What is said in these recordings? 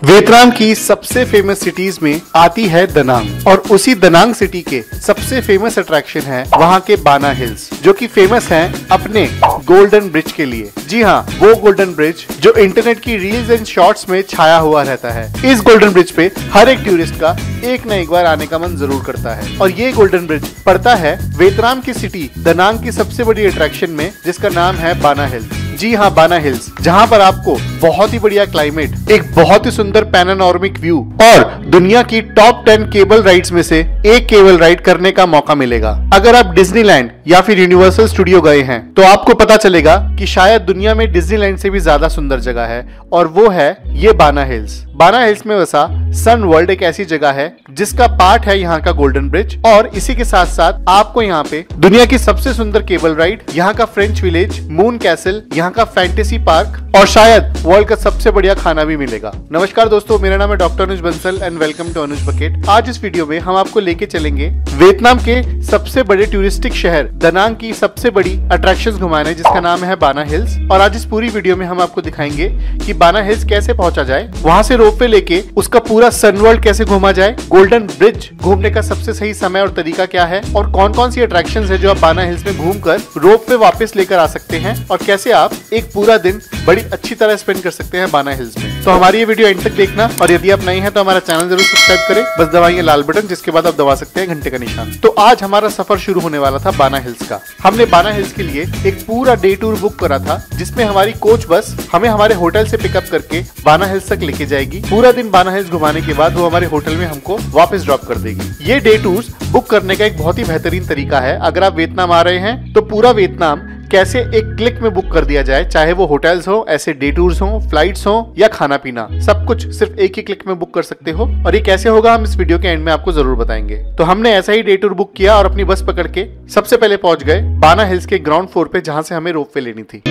Vietnam की सबसे famous cities में आती है दनांग और उसी दनांग सिटी के सबसे फेमस अट्रैक्शन है वहाँ के बाना हिल्स, जो कि फेमस हैं अपने गोल्डन ब्रिज के लिए। जी हाँ, वो गोल्डन ब्रिज जो इंटरनेट की रील्स एंड शॉर्ट्स में छाया हुआ रहता है। इस गोल्डन ब्रिज पे हर एक टूरिस्ट का एक न एक बार आने का मन जरूर करता है और ये गोल्डन ब्रिज पड़ता है वियतनाम की सिटी दनांग की सबसे बड़ी अट्रैक्शन में, जिसका नाम है बाना हिल्स। जी हाँ, बाना हिल्स, जहाँ पर आपको बहुत ही बढ़िया क्लाइमेट, एक बहुत ही सुंदर पैनोरामिक व्यू और दुनिया की टॉप 10 केबल राइड्स में से एक केबल राइड करने का मौका मिलेगा। अगर आप डिज्नीलैंड या फिर यूनिवर्सल स्टूडियो गए हैं तो आपको पता चलेगा कि शायद दुनिया में डिज्नीलैंड से भी ज्यादा सुंदर जगह है और वो है ये बाना हिल्स। बाना हिल्स में वसा सन वर्ल्ड एक ऐसी जगह है जिसका पार्ट है यहाँ का गोल्डन ब्रिज, और इसी के साथ साथ आपको यहाँ पे दुनिया की सबसे सुंदर केबल राइड, यहाँ का फ्रेंच विलेज, मून कैसल, यहाँ का फैंटेसी पार्क और शायद वर्ल्ड का सबसे बढ़िया खाना भी मिलेगा। नमस्कार दोस्तों, मेरा नाम है doctor Anuj Bansal and welcome to Anuj Bucket. आज इस वीडियो में हम आपको लेके चलेंगे वियतनाम के सबसे बड़े टूरिस्टिक शहर दनांग की सबसे बड़ी अट्रैक्शंस घुमाने, जिसका नाम है बाना हिल्स। और आज इस पूरी वीडियो में हम आपको दिखाएंगे कि बाना हिल्स कैसे पहुंचा जाए, वहां से रोपवे लेके उसका पूरा सन वर्ल्ड कैसे घूमा जाए, गोल्डन ब्रिज घूमने का सबसे सही समय और तरीका क्या है, और कौन कौन सी अट्रैक्शंस है जो आप बाना हिल्स में घूमकर रोपवे वापस लेकर आ सकते हैं, और कैसे आप एक पूरा दिन बड़ी अच्छी तरह स्पेंड कर सकते हैं बाना हिल्स में। तो हमारी ये वीडियो एंड तक देखना, और यदि आप नए हैं तो हमारा चैनल जरूर सब्सक्राइब करें। बस दबाइए लाल बटन, जिसके बाद आप दबा सकते हैं घंटे का निशान। तो आज हमारा सफर शुरू होने वाला था बाना हिल्स का। हमने बाना हिल्स के लिए एक पूरा डे टूर बुक करा था, जिसमें हमारी कोच बस हमें हमारे होटल से पिकअप करके बाना हिल्स तक लेके जाएगी। पूरा दिन बाना हिल्स घुमाने के बाद वो हमारे होटल में हमको वापस ड्रॉप कर देगी। ये डे टूर्स बुक करने का एक बहुत ही बेहतरीन तरीका है। अगर आप वियतनाम आ रहे हैं तो पूरा वियतनाम कैसे एक क्लिक में बुक कर दिया जाए, चाहे वो होटल्स हो, ऐसे डे टूर्स हो, फ्लाइट्स हो या खाना पीना, सब कुछ सिर्फ एक ही क्लिक में बुक कर सकते हो। और ये कैसे होगा हम इस वीडियो के एंड में आपको जरूर बताएंगे। तो हमने ऐसा ही डे टूर बुक किया और अपनी बस पकड़ के सबसे पहले पहुंच गए बाना हिल्स के ग्राउंड फ्लोर पे, जहां से हमें रोपवे लेनी थी।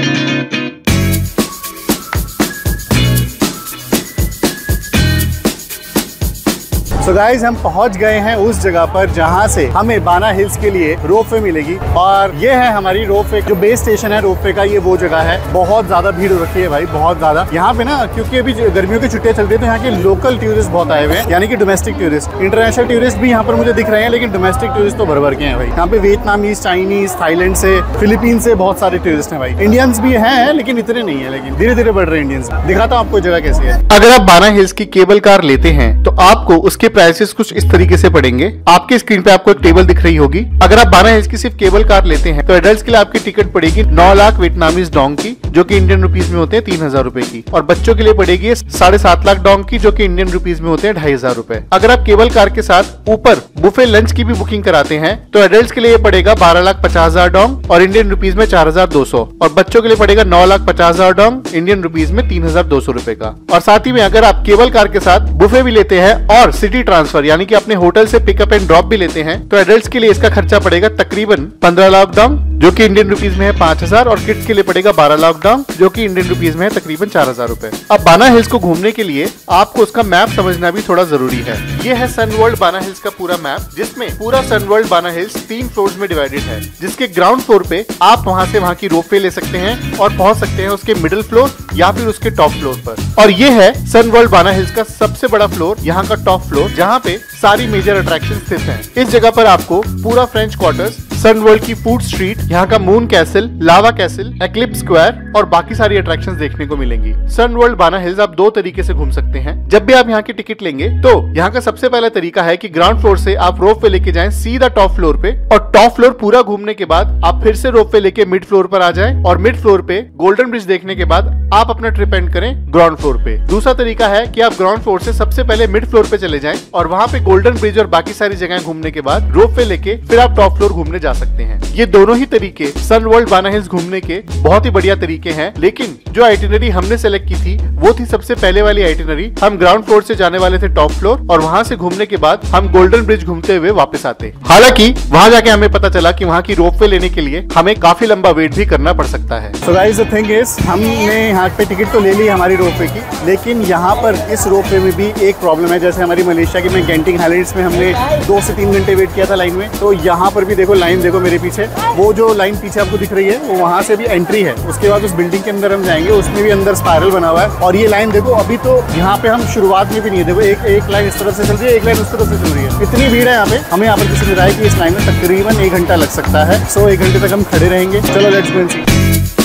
तो गाइस, हम पहुंच गए हैं उस जगह पर जहां से हमें बाना हिल्स के लिए रोपवे मिलेगी, और ये है हमारी रोपवे जो बेस स्टेशन है रोपवे का। ये वो जगह है, बहुत ज्यादा भीड़ हो रखी है भाई, बहुत ज्यादा यहाँ पे ना, क्योंकि अभी गर्मियों की छुट्टियां चल रही है तो यहाँ के लोकल टूरिस्ट बहुत आए हुए हैं, यानी कि डोमेस्टिक टूरिस्ट। इंटरनेशनल टूरिस्ट भी यहाँ पर मुझे दिख रहे हैं, लेकिन डोमेस्टिक टूरिस्ट तो भर भर के हैं भाई। यहाँ पे वियतनामीज, चाइनीज, थाईलैंड से, फिलीपीन से बहुत सारे टूरिस्ट हैं भाई। इंडियंस भी हैं लेकिन इतने नहीं है, लेकिन धीरे धीरे बढ़ रहे हैं इंडियंस। दिखाता हूँ आपको जगह कैसी है। अगर आप बाना हिल्स की केबल कार लेते हैं तो आपको उसके प्राइसेस कुछ इस तरीके से पड़ेंगे। आपके स्क्रीन पे आपको एक टेबल दिख रही होगी। अगर आप बाना हिल्स की सिर्फ केबल कार लेते हैं तो एडल्ट्स के लिए आपकी टिकट पड़ेगी 9 लाख वियतनामीज डोंग की, जो कि इंडियन रुपीज में होते हैं 3000 रुपए की, और बच्चों के लिए पड़ेगी 7.5 लाख डोंग की, जो कि इंडियन रुपीज में होते हैं 2500 रुपए। अगर आप केबल कार के साथ ऊपर बुफे लंच की भी बुकिंग कराते हैं तो एडल्ट्स के लिए पड़ेगा 12,50,000 डोंग और इंडियन रुपीज में 4200, और बच्चों के लिए पड़ेगा 9,50,000 डोंग इंडियन रुपीज में 3200 रुपए का। और साथ ही में अगर आप केबल कार के साथ बुफे भी लेते हैं और सिटी ट्रांसफर यानी कि अपने होटल से पिकअप एंड ड्रॉप भी लेते हैं तो एडल्ट्स के लिए इसका खर्चा पड़ेगा तकरीबन 15 लाख डोंग, जो कि इंडियन रुपीज में है 5000, और किड्स के लिए पड़ेगा 12 लाख डोंग, जो कि इंडियन रुपीज में है तकरीबन 4000 रुपए। अब बाना हिल्स को घूमने के लिए आपको उसका मैप समझना भी थोड़ा जरूरी है। ये है सन वर्ल्ड बाना हिल्स का पूरा मैप, जिसमें पूरा सन वर्ल्ड बाना हिल्स 3 फ्लोर्स में डिवाइडेड है, जिसके ग्राउंड फ्लोर पे आप वहां से वहां की रोपवे ले सकते हैं और पहुंच सकते हैं उसके मिडिल फ्लोर या फिर उसके टॉप फ्लोर पर। और ये है सन वर्ल्ड बाना हिल्स का सबसे बड़ा फ्लोर, यहाँ का टॉप फ्लोर, जहाँ पे सारी मेजर अट्रैक्शन स्थित हैं। इस जगह पर आपको पूरा फ्रेंच क्वार्टर्स, सन वर्ल्ड की फूड स्ट्रीट, यहाँ का मून कैसल, लावा कैसल, एक्लिप्स स्क्वायर और बाकी सारी अट्रैक्शंस देखने को मिलेंगी। सन वर्ल्ड बाना हिल्स आप 2 तरीके से घूम सकते हैं। जब भी आप यहाँ की टिकट लेंगे तो यहाँ का सबसे पहला तरीका है कि ग्राउंड फ्लोर से आप रोपवे लेके जाएं सीधा टॉप फ्लोर पे, और टॉप फ्लोर पूरा घूमने के बाद आप फिर से रोपवे लेके मिड फ्लोर पर आ जाएं, और मिड फ्लोर पे गोल्डन ब्रिज देखने के बाद आप अपना ट्रिप एंड करें ग्राउंड फ्लोर पे। दूसरा तरीका है कि आप ग्राउंड फ्लोर से सबसे पहले मिड फ्लोर पे चले जाएं और वहाँ पे गोल्डन ब्रिज और बाकी सारी जगह घूमने के बाद रोपवे लेके फिर आप टॉप फ्लोर घूमने जा सकते हैं। ये दोनों ही तरीके सन वर्ल्ड बाना हिल्स घूमने के बहुत ही बढ़िया तरीके हैं, लेकिन जो आइटिनरी हमने सेलेक्ट की थी वो थी सबसे पहले वाली आइटिनरी। हम ग्राउंड फ्लोर से जाने वाले थे टॉप फ्लोर, और वहाँ से घूमने के बाद हम गोल्डन ब्रिज घूमते हुए वापस आते। हालांकि वहाँ जाके हमें पता चला कि वहाँ की रोपवे लेने के लिए हमें काफी लंबा वेट भी करना पड़ सकता है। So guys, the thing is, हमने यहाँ पे टिकट तो ले ली हमारी रोपवे की, लेकिन यहाँ पर इस रोपवे में भी एक प्रॉब्लम है। जैसे हमारी मलेशिया की में गेंटिंग हाइलैंड्स में हमने 2 से 3 घंटे वेट किया था लाइन में, तो यहाँ पर भी देखो लाइन लाइन देखो मेरे पीछे, वो जो लाइन पीछे आपको दिख रही है वो वहाँ से भी एंट्री है। उसके बाद उस बिल्डिंग के अंदर हम जाएंगे, उसमें भी अंदर स्पाइरल बना हुआ है। और ये लाइन देखो, अभी तो यहाँ पे हम शुरुआत में भी नहीं है, देखो एक लाइन इस तरफ से चल रही है, एक लाइन उस तरफ से चल रही है। इतनी भीड़ है यहाँ पे। हमें यहाँ पर किसी ने बताया कि इस लाइन में तकरीबन 1 घंटा लग सकता है। सो 1 घंटे तक हम खड़े रहेंगे। चलो लेट्स गो एंड सी।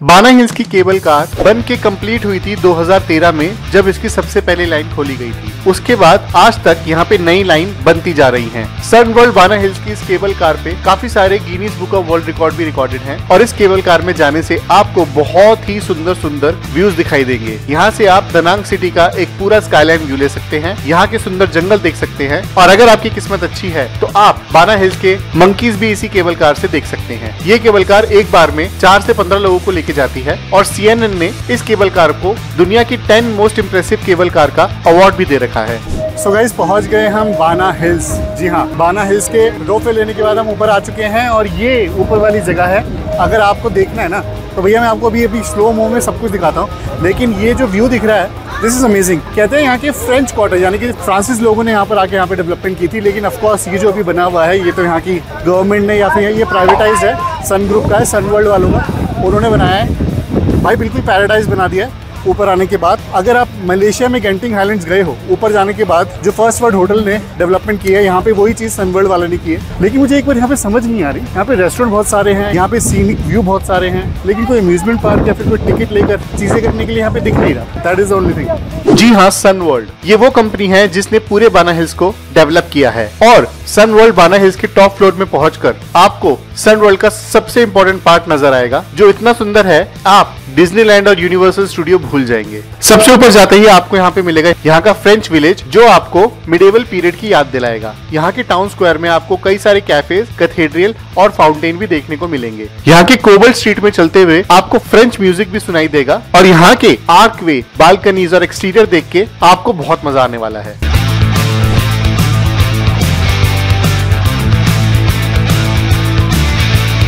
बाना हिल्स की केबल कार बन के कंप्लीट हुई थी 2013 में, जब इसकी सबसे पहले लाइन खोली गई थी। उसके बाद आज तक यहाँ पे नई लाइन बनती जा रही हैं। सन वर्ल्ड बाना हिल्स की इस केबल कार पे काफी सारे Guinness book of world record भी रिकॉर्डेड हैं। और इस केबल कार में जाने से आपको बहुत ही सुंदर सुंदर व्यूज दिखाई देंगे। यहाँ से आप दनांग सिटी का एक पूरा स्काईलाइन व्यू ले सकते हैं, यहाँ के सुंदर जंगल देख सकते हैं। और अगर आपकी किस्मत अच्छी है तो आप बाना हिल्स के मंकीज भी इसी केबल कार से देख सकते हैं। ये केबल कार एक बार में 4 से 15 लोगों को लेके जाती है। और CNN ने इस केबल कार को दुनिया की 10 मोस्ट इम्प्रेसिव केबल कार का अवार्ड भी दे रखा है। सो गाइस, पहुंच गए हम बाना हिल्स। जी हाँ, बाना हिल्स के रोपवे लेने के बाद हम ऊपर आ चुके हैं। और ये ऊपर वाली जगह है, अगर आपको देखना है ना तो भैया मैं आपको अभी स्लो मो में सब कुछ दिखाता हूँ। लेकिन ये जो व्यू दिख रहा है, दिस इज अमेजिंग। कहते हैं यहाँ के फ्रेंच क्वार्टर, यानी कि फ्रांसीस लोगों ने यहाँ पर आके यहाँ पे डेवलपमेंट की थी। लेकिन ऑफ कोर्स ये जो अभी बना हुआ है, ये तो यहाँ की गवर्नमेंट ने या फिर ये प्राइवेटाइज है, सन ग्रुप का है, सन वर्ल्ड वालों का, उन्होंने बनाया है। भाई बिल्कुल पैराडाइज बना दिया है ऊपर आने के बाद। अगर आप मलेशिया में गेंटिंग हाइलैंड्स गए हो, ऊपर जाने के बाद जो फर्स्ट वर्ल्ड होटल ने डेवलपमेंट की है, यहाँ पे वही चीज सनवर्ल्ड वाले ने की है। लेकिन मुझे एक बार यहाँ पे समझ नहीं आ रही, यहाँ पे रेस्टोरेंट बहुत सारे हैं, यहाँ पे सीनिक व्यू बहुत सारे हैं, लेकिन कोई अम्यूजमेंट पार्क या फिर कोई टिकट लेकर चीजें करने के लिए यहाँ पे दिख नहीं रहा। That is the only thing. जी हाँ, सन वर्ल्ड ये वो कंपनी है जिसने पूरे बाना हिल्स को डेवलप किया है। और सन वर्ल्ड बाना हिल्स के टॉप फ्लोर में पहुंचकर आपको सन वर्ल्ड का सबसे इंपॉर्टेंट पार्ट नजर आएगा, जो इतना सुंदर है आप डिज्नीलैंड और यूनिवर्सल स्टूडियो भूल जाएंगे। सबसे ऊपर जाते ही आपको यहाँ पे मिलेगा यहाँ का फ्रेंच विलेज, जो आपको मिडेवल पीरियड की याद दिलाएगा। यहाँ के टाउन स्क्वायर में आपको कई सारे कैफेज, कैथेड्रल और फाउंटेन भी देखने को मिलेंगे। यहाँ के कोबल स्ट्रीट में चलते हुए आपको फ्रेंच म्यूजिक भी सुनाई देगा। और यहाँ के आर्कवे, बालकनीज और एक्सटीरियर देख के आपको बहुत मजा आने वाला है।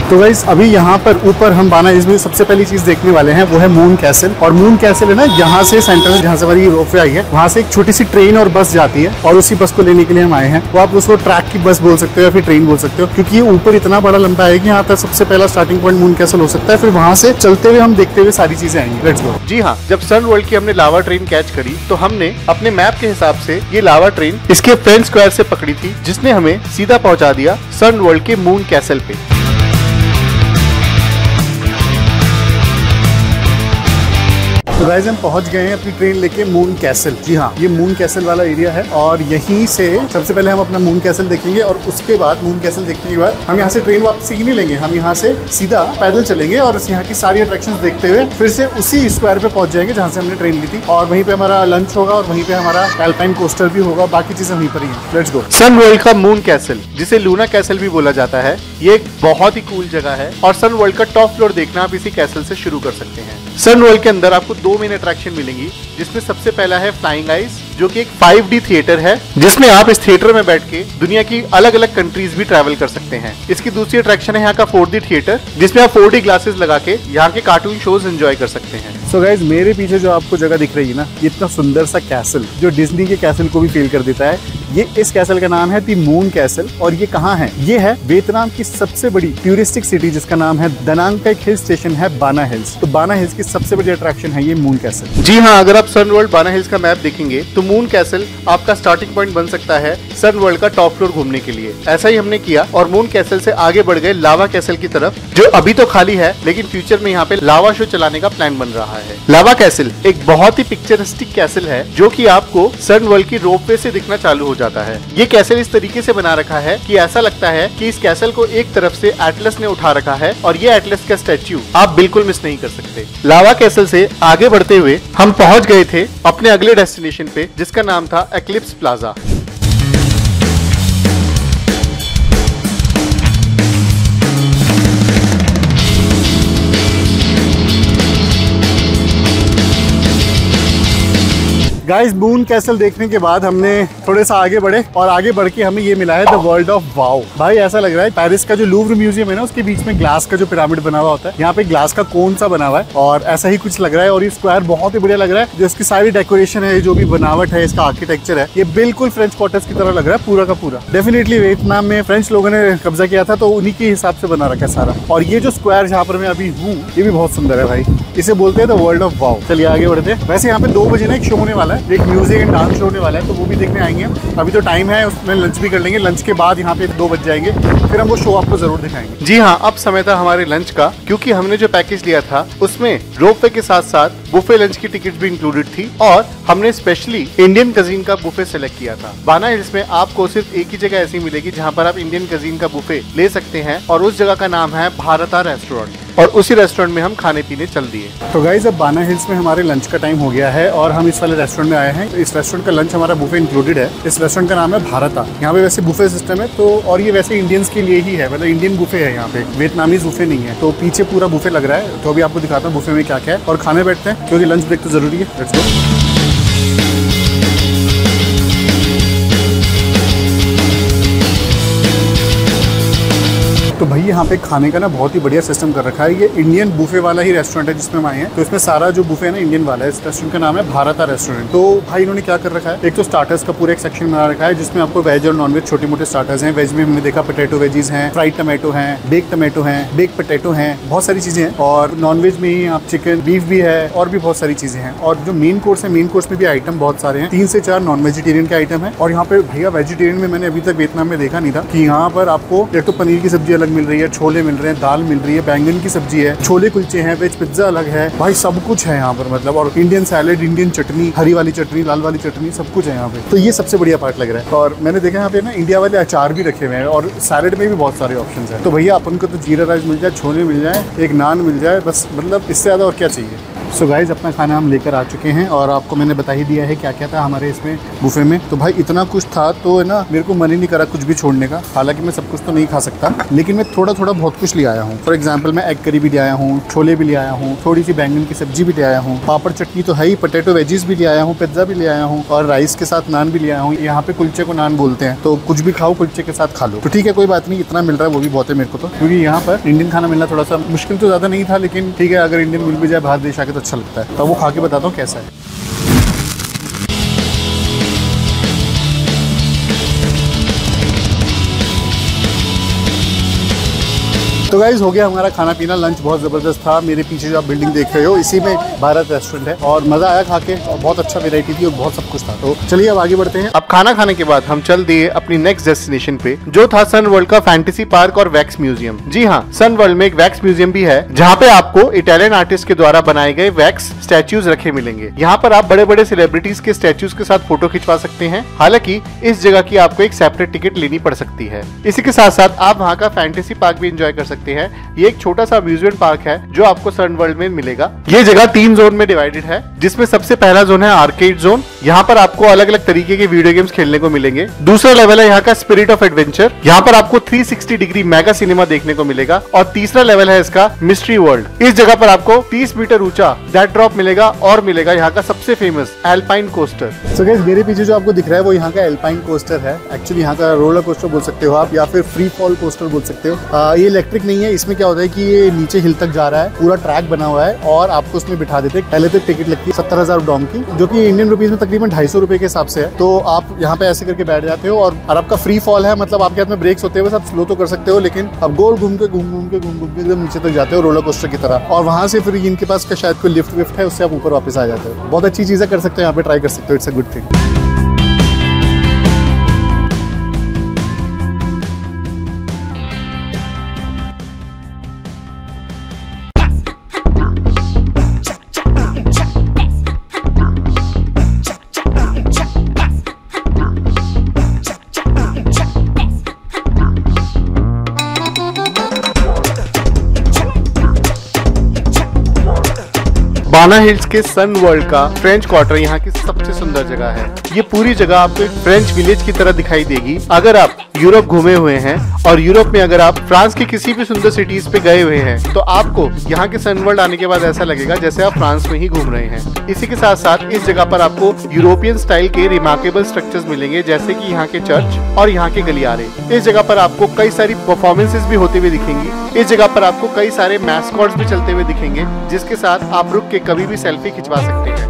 तो गाइस, अभी यहाँ पर ऊपर हम बाना हिल्स में सबसे पहली चीज देखने वाले हैं, वो है मून कैसल। और मून कैसल है ना, यहाँ से सेंटर में जहाँ से हमारी रोपवे आई है, वहाँ से एक छोटी सी ट्रेन और बस जाती है। और उसी बस को लेने के लिए हम आए हैं। तो आप उसको ट्रैक की बस बोल सकते हो या फिर ट्रेन बोल सकते हो, क्योंकि ये ऊपर इतना बड़ा लंबा है कि यहाँ तक सबसे पहला स्टार्टिंग पॉइंट मून कैसल हो सकता है। फिर वहाँ से चलते हुए हम देखते हुए सारी चीजें आएंगी। Let's go. जी हाँ, जब सन वर्ल्ड की हमने लावा ट्रेन कैच करी तो हमने अपने मैप के हिसाब से ये लावा ट्रेन इसके फ्रेंच स्क्वायर से पकड़ी थी, जिसने हमें सीधा पहुंचा दिया सन वर्ल्ड के मून कैसल पे। तो गाइस, हम पहुंच गए हैं अपनी ट्रेन लेके मून कैसल। जी हाँ, ये मून कैसल वाला एरिया है। और यहीं से सबसे पहले हम अपना मून कैसल देखेंगे और उसके बाद मून कैसल देखने के बाद हम यहाँ से ट्रेन वापसी नहीं लेंगे, हम यहाँ से सीधा पैदल चलेंगे और यहाँ की सारी अट्रैक्शंस देखते हुए फिर से उसी स्क्वायर पे पहुंच जाएंगे जहाँ से हमने ट्रेन ली थी। और वहीं पे हमारा लंच होगा और वहीं पे हमारा एल्पाइन कोस्टर भी होगा, बाकी चीजें वहीं पर ही हैं। Let's go. सन वर्ल्ड का मून कैसल, जिसे लूना कैसल भी बोला जाता है, ये एक बहुत ही कूल जगह है। और सन वर्ल्ड का टॉप फ्लोर देखना आप इसी कैसल से शुरू कर सकते हैं। सन वर्ल्ड के अंदर आपको 2 मेन अट्रैक्शन मिलेंगी, जिसमें सबसे पहला है फ्लाइंग आइस, जो कि एक 5D थिएटर है, जिसमें आप इस थिएटर में बैठ के दुनिया की अलग अलग कंट्रीज भी ट्रैवल कर सकते हैं। इसकी दूसरी अट्रैक्शन है यहाँ का 4D थिएटर, जिसमें आप 4D ग्लासेस लगा के यहाँ के कार्टून शोज एंजॉय कर सकते हैं। सो गाइज, मेरे पीछे जो आपको जगह दिख रही है ना, ये इतना सुंदर सा कैसल जो डिज्नी के कैसल को भी फील कर देता है। ये इस कैसल का नाम है दी मून कैसल। और ये कहाँ है? ये है वियतनाम की सबसे बड़ी टूरिस्टिक सिटी, जिसका नाम है दनांग का एक हिल स्टेशन है बाना हिल्स। तो बाना हिल्स की सबसे बड़ी अट्रैक्शन है ये मून कैसल। जी हाँ, अगर आप सन वर्ल्ड बाना हिल्स का मैप देखेंगे तो मून कैसल आपका स्टार्टिंग पॉइंट बन सकता है सन वर्ल्ड का टॉप फ्लोर घूमने के लिए। ऐसा ही हमने किया और मून कैसल से आगे बढ़ गए लावा कैसल की तरफ, जो अभी तो खाली है लेकिन फ्यूचर में यहाँ पे लावा शो चलाने का प्लान बन रहा है। लावा कैसल एक बहुत ही पिक्चरिस्टिक कैसल है, जो कि आपको सन वर्ल्ड की रोपवे से दिखना चालू हो जाता है। ये कैसल इस तरीके से बना रखा है कि ऐसा लगता है कि इस कैसल को एक तरफ से एटलस ने उठा रखा है और ये एटलस का स्टैच्यू आप बिल्कुल मिस नहीं कर सकते। लावा कैसल से आगे बढ़ते हुए हम पहुंच गए थे अपने अगले डेस्टिनेशन पे, जिसका नाम था eclipse plaza. Guys moon castle देखने के बाद हमने थोड़े सा आगे बढ़े और आगे बढ़ के हमें ये मिला है द वर्ल्ड ऑफ वाओ। भाई ऐसा लग रहा है पेरिस का जो लूव्र म्यूजियम है ना, उसके बीच में ग्लास का जो पिरामिड बना हुआ होता है, यहाँ पे ग्लास का कोन सा बना हुआ है और ऐसा ही कुछ लग रहा है। और ये स्क्वायर बहुत ही बढ़िया लग रहा है, जो इसकी सारी डेकोरेशन है, जो भी बनावट है, इसका आर्किटेक्चर है, ये बिल्कुल फ्रेंच क्वार्टर्स की तरह लग रहा है पूरा का पूरा। डेफिनेटली वियतनाम में फ्रेंच लोगों ने कब्जा किया था, तो उन्हीं के हिसाब से बना रखा है सारा। और ये जो स्क्वायर जहाँ पर मैं अभी हूँ, ये भी बहुत सुंदर है भाई, इसे बोलते हैं द वर्ल्ड ऑफ वाओ। चलिए आगे बढ़ते हैं। वैसे यहाँ पे 2 बजे ना एक शो होने वाला है, एक म्यूजिक एंड डांस शो होने वाला है, तो वो भी देखने आएंगे। अभी तो टाइम है, उसमें लंच भी कर लेंगे। लंच के बाद यहाँ पे 2 बज जाएंगे, फिर हम वो शो आपको जरूर दिखाएंगे। जी हाँ, अब समय था हमारे लंच का, क्योंकि हमने जो पैकेज लिया था उसमें रोपवे के साथ साथ बुफे लंच की टिकट भी इंक्लूडेड थी और हमने स्पेशली इंडियन कजीन का बुफे सेलेक्ट किया था। बाना हिल्स में आपको सिर्फ एक ही जगह ऐसी मिलेगी जहाँ पर आप इंडियन कजीन का बुफे ले सकते हैं और उस जगह का नाम है भारता रेस्टोरेंट, और उसी रेस्टोरेंट में हम खाने पीने चल दिए। तो गाइस अब बाना हिल्स में हमारे लंच का टाइम हो गया है और हम इस वाले रेस्टोरेंट में आए हैं। इस रेस्टोरेंट का लंच हमारा बुफे इंक्लूडेड है। इस रेस्टोरेंट का नाम है भारता। यहाँ पे वैसे बुफे सिस्टम है, तो और ये वैसे इंडियंस के लिए ही है, मतलब इंडियन बुफे है यहाँ पे, वियतनामीज बुफे नहीं है। तो पीछे पूरा बुफे लग रहा है, तो अभी आपको दिखाता हूँ बुफे में क्या क्या है और खाने बैठते हैं, क्योंकि लंच ब्रेक तो जरूरी है। Let's go. तो भाई यहाँ पे खाने का ना बहुत ही बढ़िया सिस्टम कर रखा है। ये इंडियन बुफे वाला ही रेस्टोरेंट है जिसमें हम आए हैं, तो इसमें सारा जो बुफे है ना इंडियन वाला है। इस रेस्टोरेंट का नाम है भारता रेस्टोरेंट। तो भाई इन्होंने क्या कर रखा है, एक तो स्टार्टर्स का पूरा एक सेक्शन बना रखा है, जिसमें आपको वेज और नॉनवेज छोटे मोटे स्टार्टर्स हैं। वेज में हमने देखा पोटैटो वेजीज हैं, फ्राइड टमाटो हैं, बेक टमाटो हैं, बेक पोटैटो हैं, बहुत सारी चीजें हैं। और नॉनवेज में ही आप चिकन बीफ भी है और भी बहुत सारी चीजें हैं। और जो मेन कोर्स है, मेन कोर्स में भी आइटम बहुत सारे हैं, 3 से 4 नॉन वेजिटेरियन के आइटम है। और यहाँ पे भैया वेजिटेरियन में मैंने अभी तक वियतनाम में देखा नहीं था कि यहाँ पर आपको एक तो पनीर की सब्जी अलग मिल रही है, छोले मिल रहे हैं, दाल मिल रही है, बैंगन की सब्जी है, छोले कुलचे हैं, वेज पिज्जा अलग है, भाई सब कुछ है यहाँ पर मतलब। और इंडियन सैलेड, इंडियन चटनी, हरी वाली चटनी, लाल वाली चटनी, सब कुछ है यहाँ पे। तो ये सबसे बढ़िया पार्ट लग रहा है। और मैंने देखा यहाँ पे ना इंडिया वाले अचार भी रखे हुए हैं और सैलेड में भी बहुत सारे ऑप्शंस हैं। तो भैया अपन को तो जीरा राइस मिल जाए, छोले मिल जाए, एक नान मिल जाए, बस मतलब इससे ज़्यादा और क्या चाहिए। सो गाइज अपना खाना हम लेकर आ चुके हैं और आपको मैंने बता ही दिया है क्या क्या था हमारे इसमें बुफे में। तो भाई इतना कुछ था तो है ना, मेरे को मन ही नहीं करा कुछ भी छोड़ने का। हालांकि मैं सब कुछ तो नहीं खा सकता, लेकिन मैं थोड़ा थोड़ा बहुत कुछ ले आया हूँ। फॉर एग्जाम्पल मैं एग करी भी ले आया हूँ, छोले भी ले आया हूँ, थोड़ी सी बैंगन की सब्जी भी ले आया हूँ, पापड़ चटनी तो है ही, पोटैटो वेजीज भी ले आया हूँ, पिज्जा भी ले आया हूँ और राइस के साथ नान भी ले आया हूँ। यहाँ पे कुलचे को नान बोलते हैं, तो कुछ भी खाओ कुलचे के साथ खा लो। तो ठीक है, कोई बात नहीं, इतना मिल रहा है वो भी बहुत है मेरे को तो, क्योंकि यहाँ पर इंडियन खाना मिलना थोड़ा सा मुश्किल तो ज़्यादा नहीं था, लेकिन ठीक है अगर इंडियन मिल भी जाए बाहर देश आके तो अच्छा लगता है। तो वो खा के बताता हूँ कैसा है। तो गाइज हो गया हमारा खाना पीना, लंच बहुत ज़बरदस्त था। मेरे पीछे जो आप बिल्डिंग देख रहे हो इसी में भारत रेस्टोरेंट है और मज़ा आया खा के, और बहुत अच्छा वैरायटी थी और बहुत सब कुछ था। तो चलिए अब आगे बढ़ते हैं। अब खाना खाने के बाद हम चल दिए अपनी नेक्स्ट डेस्टिनेशन पे, जो था सन वर्ल्ड का फैंटेसी पार्क और वैक्स म्यूजियम। जी हाँ, सन वर्ल्ड में एक वैक्स म्यूजियम भी है, जहाँ पे आपको इटालियन आर्टिस्ट के द्वारा बनाए गए वैक्स स्टैच्यूज रखे मिलेंगे। यहाँ पर आप बड़े बड़े सेलिब्रिटीज के स्टैच्यूज के साथ फोटो खिंचवा सकते हैं। हालांकि इस जगह की आपको एक सेपरेट टिकट लेनी पड़ सकती है। इसी के साथ साथ आप वहाँ का फैंटेसी पार्क भी एंजॉय कर सकते हैं। ये एक छोटा सा अम्यूजमेंट पार्क है जो आपको सन वर्ल्ड में मिलेगा। ये जगह 3 जोन में डिवाइडेड है, जिसमें सबसे पहला जोन है आर्केड जोन। यहाँ पर आपको अलग अलग तरीके के वीडियो गेम्स खेलने को मिलेंगे। दूसरा लेवल है यहाँ का स्पिरिट ऑफ एडवेंचर, यहाँ पर आपको 360 डिग्री मेगा सिनेमा देखने को मिलेगा। और तीसरा लेवल है इसका मिस्ट्री वर्ल्ड। इस जगह पर आपको 30 मीटर ऊंचा दैट ड्रॉप मिलेगा और मिलेगा यहाँ का सबसे famous alpine coaster. So guys मेरे पीछे जो आपको दिख रहा है वो यहाँ का एल्पाइन कोस्टर है। एक्चुअली यहाँ का रोलर कोस्टर बोल सकते हो आप, या फिर फ्री फॉल कोस्टर बोल सकते हो। ये इलेक्ट्रिक नहीं है। इसमें क्या होता है कि ये नीचे हिल तक जा रहा है, पूरा ट्रैक बना हुआ है और आपको उसमें बिठा देते हैं। पहले तो टिकट लगती है 70,000 डॉम की, जो कि इंडियन रुपीज में तकरीबन 250 रुपए के हिसाब से है। तो आप यहाँ पे ऐसे करके बैठ जाते हो और आपका फ्री फॉल है, मतलब आपके हाथ में ब्रेक्स होते हैं, बस आप स्लो तो कर सकते हो, लेकिन आप गोल घूम के एकदम नीचे तक जाते हो रोलर कोस्टर की तरह। और वहां से फिर इनके पास का शायद कोई लिफ्ट विफ्ट है, उससे आप ऊपर वापस आ जाते हो। बहुत अच्छी चीजें कर सकते हो, यहाँ पे ट्राई कर सकते हो। It's a good thing. बाना हिल्स के सन वर्ल्ड का फ्रेंच क्वार्टर यहाँ की सबसे सुंदर जगह है। ये पूरी जगह आपको एक फ्रेंच विलेज की तरह दिखाई देगी। अगर आप यूरोप घूमे हुए हैं और यूरोप में अगर आप फ्रांस की किसी भी सुंदर सिटीज पे गए हुए हैं तो आपको यहाँ के सन वर्ल्ड आने के बाद ऐसा लगेगा जैसे आप फ्रांस में ही घूम रहे हैं। इसी के साथ साथ इस जगह पर आपको यूरोपियन स्टाइल के रिमार्केबल स्ट्रक्चर्स मिलेंगे, जैसे कि यहाँ के चर्च और यहाँ के गलियारे। इस जगह पर आपको कई सारी परफॉर्मेंसेस भी होते हुए दिखेंगी। इस जगह पर आपको कई सारे मैस्कॉट्स भी चलते हुए दिखेंगे, जिसके साथ आप रुक के कभी भी सेल्फी खिंचवा सकते हैं।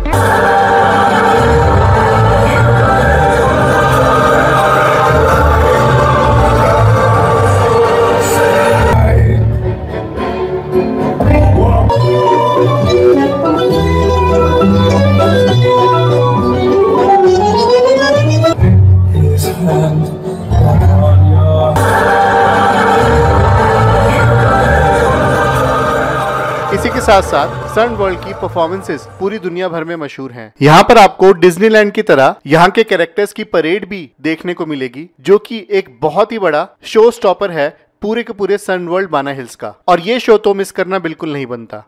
इसी के साथ साथ सन वर्ल्ड की परफॉर्मेंसेस पूरी दुनिया भर में मशहूर हैं। यहाँ पर आपको डिज्नीलैंड की तरह यहाँ के कैरेक्टर्स की परेड भी देखने को मिलेगी, जो कि एक बहुत ही बड़ा शो स्टॉपर है पूरे के पूरे सन वर्ल्ड बाना हिल्स का। और ये शो तो मिस करना बिल्कुल नहीं बनता।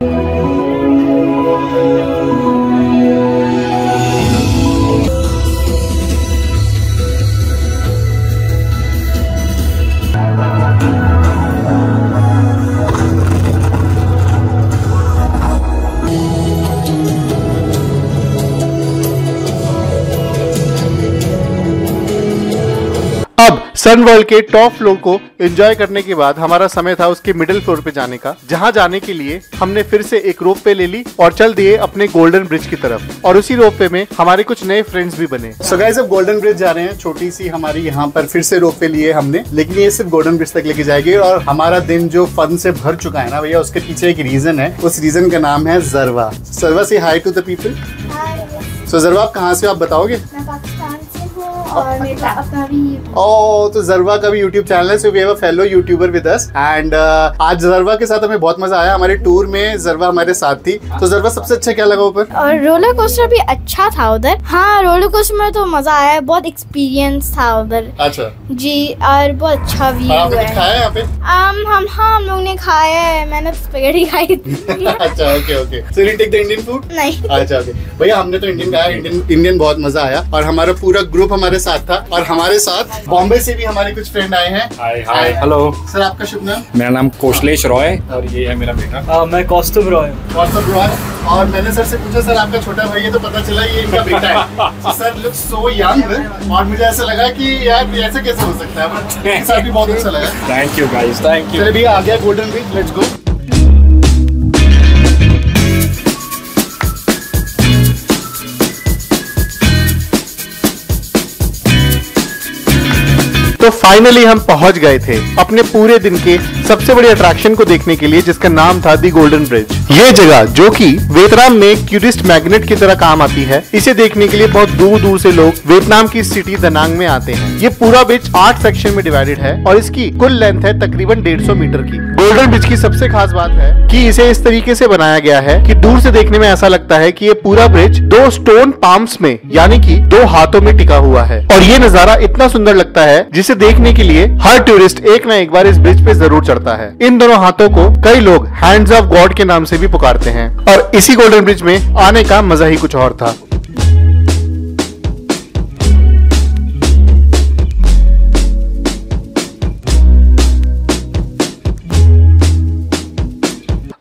अब सन वर्ल्ड के टॉप फ्लोर को एंजॉय करने के बाद हमारा समय था उसके मिडिल फ्लोर पे जाने का, जहां जाने के लिए हमने फिर से एक रोप वे ले ली और चल दिए अपने गोल्डन ब्रिज की तरफ। और उसी रोप वे में हमारे कुछ नए फ्रेंड्स भी बने। सो गाइस, अब गोल्डन ब्रिज जा रहे हैं। छोटी सी हमारी यहाँ पर फिर से रोप वे लिए हमने, लेकिन ये सिर्फ गोल्डन ब्रिज तक लेके जाएगी। और हमारा दिन जो फन से भर चुका है ना भैया, उसके पीछे एक रीजन है। उस रीजन का नाम है जरवा। जरवा से हाई टू द पीपल। सो जरवा, आप कहाँ से, आप बताओगे? मैं पाकिस्तान से हूँ और मेरा अपना भी ओह, तो जरवा का भी यूट्यूब चैनल है। So we have a fellow YouTuber with us and आज जरवा के साथ हमें बहुत मजा आया। हमारे टूर में जरवा हमारे साथ थी। तो जरवा, सबसे अच्छा क्या लगा ऊपर? और रोलर कोस्टर भी अच्छा था उधर। हाँ, रोलर कोस्टर में तो मजा आया, बहुत एक्सपीरियंस था उधर। अच्छा जी, और बहुत अच्छा व्यू आपने कुछ है। खाया यहाँ पे? हम लोग ने खाया है, मैंने स्पैगेटी खाई थी। अच्छा, okay okay. So you take the Indian food? नहीं। अच्छा ओके भैया, हमने तो इंडियन खाया। इंडियन बहुत मजा आया और हमारा पूरा ग्रुप हमारे साथ था। और हमारे साथ बॉम्बे से भी हमारे कुछ फ्रेंड आए हैं। हाय हाय हेलो सर, आपका शुभ नाम? मेरा नाम कौशलेश रॉय और ये है मेरा बेटा। मैं कौस्तुभ रॉय। कौस्तुभ रॉय। और मैंने सर से पूछा, सर आपका छोटा भाई है, तो पता चला ये इनका बेटा है। सर लुक सो यंग और मुझे ऐसा लगा कि यार ऐसा कैसे हो सकता है, बट सर भी बहुत अच्छा लगा। Thank you guys, thank you. चलिए भैया, आ गया गोल्डन ब्रिज, लेट्स गो। तो फाइनली हम पहुंच गए थे अपने पूरे दिन के सबसे बड़ी अट्रैक्शन को देखने के लिए, जिसका नाम था दी गोल्डन ब्रिज। ये जगह जो कि वियतनाम में एक टूरिस्ट मैग्नेट की तरह काम आती है, इसे देखने के लिए बहुत दूर दूर से लोग वियतनाम की सिटी दनांग में आते हैं। ये पूरा ब्रिज 8 सेक्शन में डिवाइडेड है और इसकी कुल लेंथ है तकरीबन 150 मीटर की। गोल्डन ब्रिज की सबसे खास बात है कि इसे इस तरीके से बनाया गया है कि दूर से देखने में ऐसा लगता है कि ये पूरा ब्रिज 2 स्टोन पाम्स में, यानी कि 2 हाथों में टिका हुआ है। और ये नजारा इतना सुंदर लगता है जिसे देखने के लिए हर टूरिस्ट एक ना एक बार इस ब्रिज पे जरूर चढ़ता है। इन दोनों हाथों को कई लोग हैंड्स ऑफ गॉड के नाम से भी पुकारते हैं। और इसी गोल्डन ब्रिज में आने का मजा ही कुछ और था।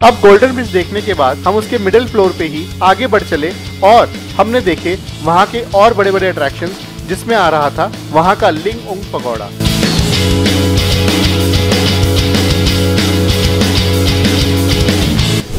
अब गोल्डन ब्रिज देखने के बाद हम उसके मिडिल फ्लोर पे ही आगे बढ़ चले और हमने देखे वहां के और बड़े बड़े अट्रैक्शंस, जिसमें आ रहा था वहां का लिंग उंग पगोड़ा।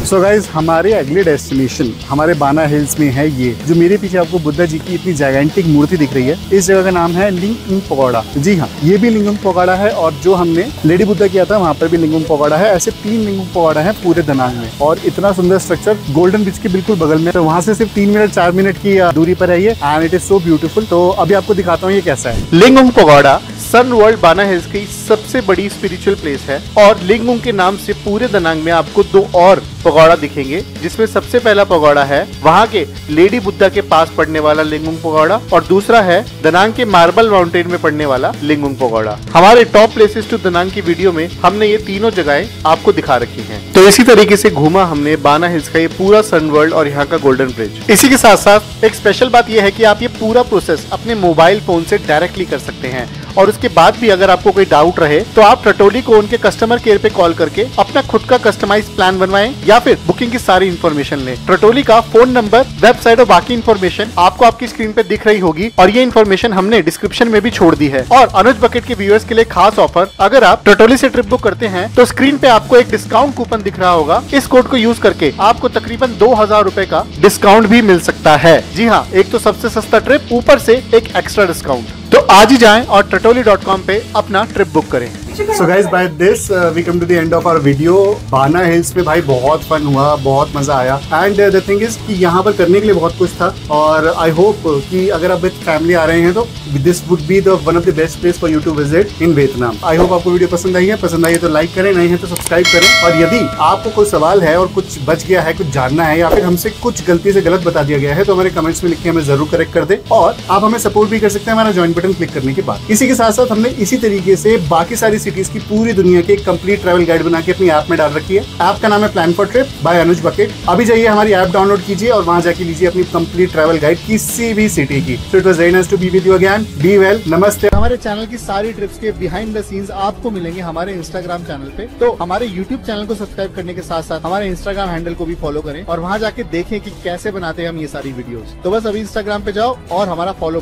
सो गाइज, हमारे अगले डेस्टिनेशन हमारे बाना हिल्स में है। ये जो मेरे पीछे आपको बुद्धा जी की इतनी जायंटिक मूर्ति दिख रही है, इस जगह का नाम है लिंग उंग पगोड़ा। जी हाँ, ये भी लिंग उंग पगोड़ा है। और जो हमने लेडी बुद्धा किया था वहाँ पर भी लिंग उंग पगोड़ा है। ऐसे 3 लिंग उंग पगोड़ा है पूरे दनांग में। और इतना सुंदर स्ट्रक्चर गोल्डन ब्रिज के बिल्कुल बगल में, तो वहाँ से सिर्फ 3 मिनट 4 मिनट की दूरी पर है ये। And it is so beautiful. तो अभी आपको दिखाता हूँ ये कैसा है। लिंग उंग पगोड़ा सन वर्ल्ड बाना हिल्स की सबसे सबसे बड़ी स्पिरिचुअल प्लेस है और लिंगमुंग के नाम से पूरे दनांग में आपको 2 और पगोड़ा दिखेंगे, जिसमें सबसे पहला पगोड़ा है वहाँ के लेडी बुद्धा के पास पड़ने वाला लिंगमुंग पगोड़ा और दूसरा है दनांग के मार्बल माउंटेन में पड़ने वाला लिंगमुंग पगोड़ा। हमारे टॉप प्लेसेस टू दनांग की वीडियो में हमने ये तीनों जगहें आपको दिखा रखी हैं। तो इसी तरीके से घूमा हमने बाना हिल्स का ये पूरा सन वर्ल्ड और यहाँ का गोल्डन ब्रिज। इसी के साथ साथ एक स्पेशल बात यह है कि आप ये पूरा प्रोसेस अपने मोबाइल फोन से डायरेक्टली कर सकते हैं और उसके बाद भी अगर आपको कोई डाउट रहे तो आप ट्रटोली को उनके कस्टमर केयर पे कॉल करके अपना खुद का कस्टमाइज प्लान बनवाएं या फिर बुकिंग की सारी इन्फॉर्मेशन लें। ट्रटोली का फोन नंबर, वेबसाइट और बाकी इन्फॉर्मेशन आपको आपकी स्क्रीन पे दिख रही होगी और ये इन्फॉर्मेशन हमने डिस्क्रिप्शन में भी छोड़ दी है। और अनुज बकेट के व्यूअर्स के लिए खास ऑफर, अगर आप ट्रटोली से ट्रिप बुक करते हैं तो स्क्रीन पे आपको एक डिस्काउंट कूपन दिख रहा होगा। इस कोड को यूज करके आपको तकरीबन 2000 रुपए का डिस्काउंट भी मिल सकता है। जी हाँ, एक तो सबसे सस्ता ट्रिप, ऊपर से एक एक्स्ट्रा डिस्काउंट। तो आज ही जाएं और trtoli.com पे अपना ट्रिप बुक करें। So guys, by this we come to the end of our video. बाना हिल्स में भाई बहुत फन हुआ, बहुत मजा आया एंड द थिंग इज कि यहाँ पर करने के लिए बहुत कुछ था और आई होप कि अगर आप विद फैमिली आ रहे हैं तो this would be the one of the best place for you to visit in Vietnam. I hope आपको वीडियो पसंद आई है। पसंद आई है तो लाइक करें, नहीं है तो सब्सक्राइब करें और यदि आपको कोई सवाल है और कुछ बच गया है, कुछ जानना है या फिर हमसे कुछ गलती से गलत बता दिया गया है तो हमारे कमेंट्स में लिख के हमें जरूर करेक्ट कर दे और आप हमें सपोर्ट भी कर सकते हैं हमारा ज्वाइन बटन क्लिक करने के बाद। इसी के साथ साथ हमने इसी तरीके से बाकी सारी सिटीज की पूरी दुनिया की कंप्लीट ट्रैवल गाइड बना के अपनी ऐप में डाल रखी है। ऐप का नाम है plan for trip by Anuj Bucket. अभी जाइए हमारी ऐप डाउनलोड कीजिए और वहां जाके लीजिए अपनी कंप्लीट ट्रैवल गाइड किसी भी सिटी की। So it was very nice to be with you again. Be well, नमस्ते। हमारे चैनल की सारी ट्रिप्स के बिहाइंड द सीन्स आपको मिलेंगे हमारे इंस्टाग्राम चैनल पे। तो हमारे यूट्यूब चैनल को सब्सक्राइब करने के साथ साथ हमारे इंस्टाग्राम हैंडल को भी फॉलो करें और वहां जाके देखें कि कैसे बनाते हैं हम ये सारी वीडियोस। तो बस अभी इंस्टाग्राम पे जाओ और हमारा फॉलो